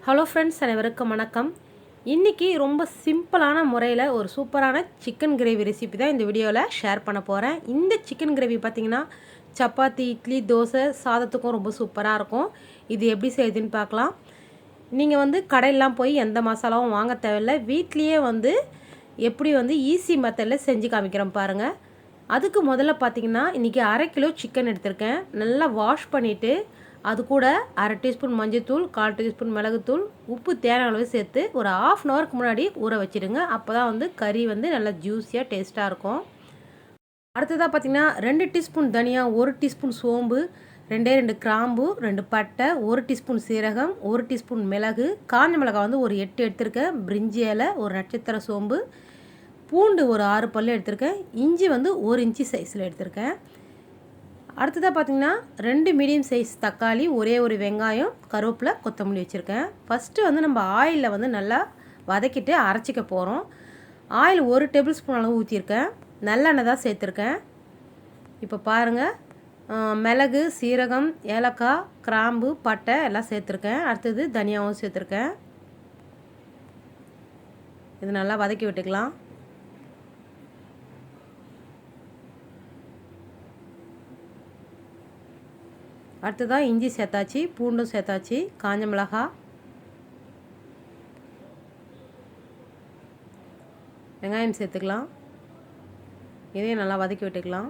Hello friends, அனைவருக்கும் வணக்கம். இன்றைக்கி ரொம்ப சிம்பிளான முறையில் ஒரு சூப்பரான சிக்கன் கிரேவி ரெசிபி தான் இந்த வீடியோவில் ஷேர் பண்ண போகிறேன். இந்த சிக்கன் கிரேவி பார்த்திங்கன்னா சப்பாத்தி, இட்லி, தோசை, சாதத்துக்கும் ரொம்ப சூப்பராக இருக்கும். இது எப்படி செய்யுதுன்னு பார்க்கலாம். நீங்கள் கடையெல்லாம் போய் எந்த மசாலாவும் வாங்க தேவையில்லை. வீட்லேயே எப்படி ஈஸி மெத்தடில் செஞ்சு காமிக்கிறேன் பாருங்கள். அதுக்கு முதல்ல பார்த்திங்கன்னா இன்றைக்கி 1/2 கிலோ சிக்கன் எடுத்திருக்கேன். நல்லா வாஷ் பண்ணிவிட்டு அது கூட 1/2 டீஸ்பூன் மஞ்சள்தூள், 1/4 டீஸ்பூன் மிளகுத்தூள், உப்பு தேவையான அளவு சேர்த்து ஒரு 1/2 அன் ஹவருக்கு முன்னாடி ஊற வச்சுடுங்க. அப்போ தான் கறி நல்லா ஜூஸியாக டேஸ்ட்டாக இருக்கும். அடுத்ததாக பார்த்திங்கன்னா 2 டீஸ்பூன் தனியா, 1 டீஸ்பூன் சோம்பு, 2 கிராம்பு, 2 பட்டை, 1 டீஸ்பூன் சீரகம், 1 டீஸ்பூன் மிளகு, காஞ்ச மிளகாய் ஒரு 8 எடுத்திருக்கேன், பிரிஞ்சி இலை, ஒரு நட்சத்திர சோம்பு, பூண்டு ஒரு 6 பல் எடுத்திருக்கேன், இஞ்சி 1 இன்ச்சு சைஸில் எடுத்திருக்கேன். அடுத்ததாக பார்த்திங்கன்னா 2 மீடியம் சைஸ் தக்காளி, ஒரே ஒரு வெங்காயம், கருவேப்பிலை, கொத்தமல்லி வச்சுருக்கேன். ஃபஸ்ட்டு நம்ம ஆயிலில் நல்லா வதக்கிட்டு அரைச்சிக்க போகிறோம். ஆயில் 1 டேபிள் ஸ்பூன் அளவு ஊற்றிருக்கேன். நல்லெண்ணெய் தான் சேர்த்துருக்கேன். இப்போ பாருங்கள், மிளகு, சீரகம், ஏலக்காய், கிராம்பு, பட்டை எல்லாம் சேர்த்துருக்கேன். அடுத்தது தனியாவும் சேர்த்துருக்கேன். இது நல்லா வதக்கி விட்டுக்கலாம். அடுத்ததாக இஞ்சி சேர்த்தாச்சு, பூண்டும் சேர்த்தாச்சு, காஞ்ச மிளகாய், வெங்காயம் சேர்த்துக்கலாம். இதையும் நல்லா வதக்கி விட்டுக்கலாம்.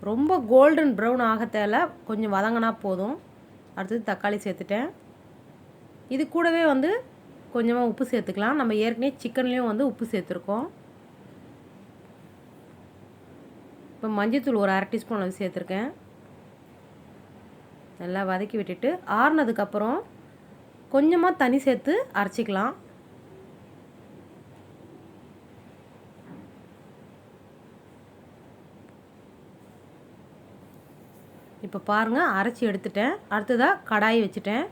ரொம்ப கோல்டன் ப்ரௌன் ஆக தேவை, கொஞ்சம் வதங்கினா போதும். அடுத்தது தக்காளி சேர்த்துட்டேன். இது கூடவே கொஞ்சமாக உப்பு சேர்த்துக்கலாம். நம்ம ஏற்கனவே சிக்கன்லேயும் உப்பு சேர்த்துருக்கோம். இப்போ மஞ்சள்தூள் ஒரு 1/2 டீஸ்பூன் அளவு சேர்த்துருக்கேன். நல்லா வதக்கி விட்டுட்டு ஆறுனதுக்கப்புறம் கொஞ்சமாக தண்ணி சேர்த்து அரைச்சிக்கலாம். இப்போ பாருங்கள், அரைச்சி எடுத்துட்டேன். அடுத்ததாக கடாய் வச்சுட்டேன்.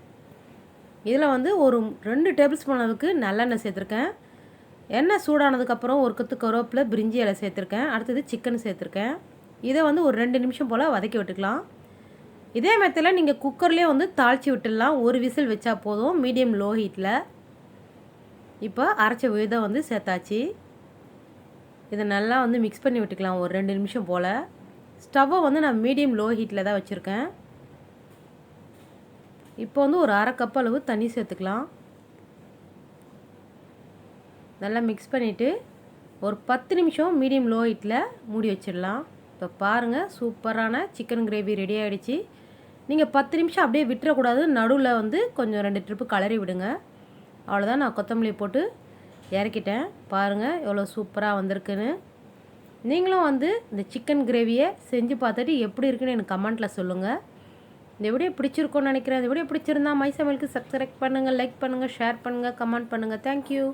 இதில் ஒரு 2 டேபிள் ஸ்பூன் அளவுக்கு நல்லெண்ணெய் சேர்த்துருக்கேன். எண்ணெய் சூடானதுக்கப்புறம் ஒரு கொத்து கருவேப்பிலை, பிரிஞ்சி இலை சேர்த்துருக்கேன். அடுத்தது சிக்கன் சேர்த்துருக்கேன். இதை ஒரு 2 நிமிஷம் போல் வதக்கி விட்டுக்கலாம். இதே மெத்தடில் நீங்கள் குக்கர்லேயே தாளித்து விட்டுடலாம். ஒரு விசில் வச்சா போதும், மீடியம் லோ ஹீட்டில். இப்போ அரைச்ச விதை சேர்த்தாச்சு. இதை நல்லா மிக்ஸ் பண்ணி விட்டுக்கலாம் ஒரு 2 நிமிஷம் போல். ஸ்டவ்வை நான் மீடியம் லோ ஹீட்டில் தான் வச்சுருக்கேன். இப்போ ஒரு 1/2 கப் அளவு தண்ணி சேர்த்துக்கலாம். நல்லா மிக்ஸ் பண்ணிவிட்டு ஒரு 10 நிமிஷம் மீடியம் லோ ஹீட்டில் மூடி வச்சிடலாம். இப்போ பாருங்கள், சூப்பரான சிக்கன் கிரேவி ரெடி ஆகிடுச்சு. நீங்கள் 10 நிமிஷம் அப்படியே விட்டுறக்கூடாது. நடுவில் கொஞ்சம் 2 ட்ரிப்பு கலரி விடுங்க. அவ்வளோதான், நான் கொத்தமல்லி போட்டு இறக்கிட்டேன். பாருங்கள் எவ்வளோ சூப்பராக வந்திருக்குன்னு. நீங்களும் இந்த சிக்கன் கிரேவியை செஞ்சு பார்த்துட்டு எப்படி இருக்குன்னு எனக்கு கமெண்ட்டில் சொல்லுங்கள். இந்த வீடியோ பிடிச்சிருக்கோன்னு நினைக்கிறேன். இந்த வீடியோ பிடிச்சிருந்தா மை சமையலுக்கு சப்ஸ்கிரைப் பண்ணுங்கள், லைக் பண்ணுங்கள், ஷேர் பண்ணுங்கள், கமெண்ட் பண்ணுங்கள். தேங்க்யூ.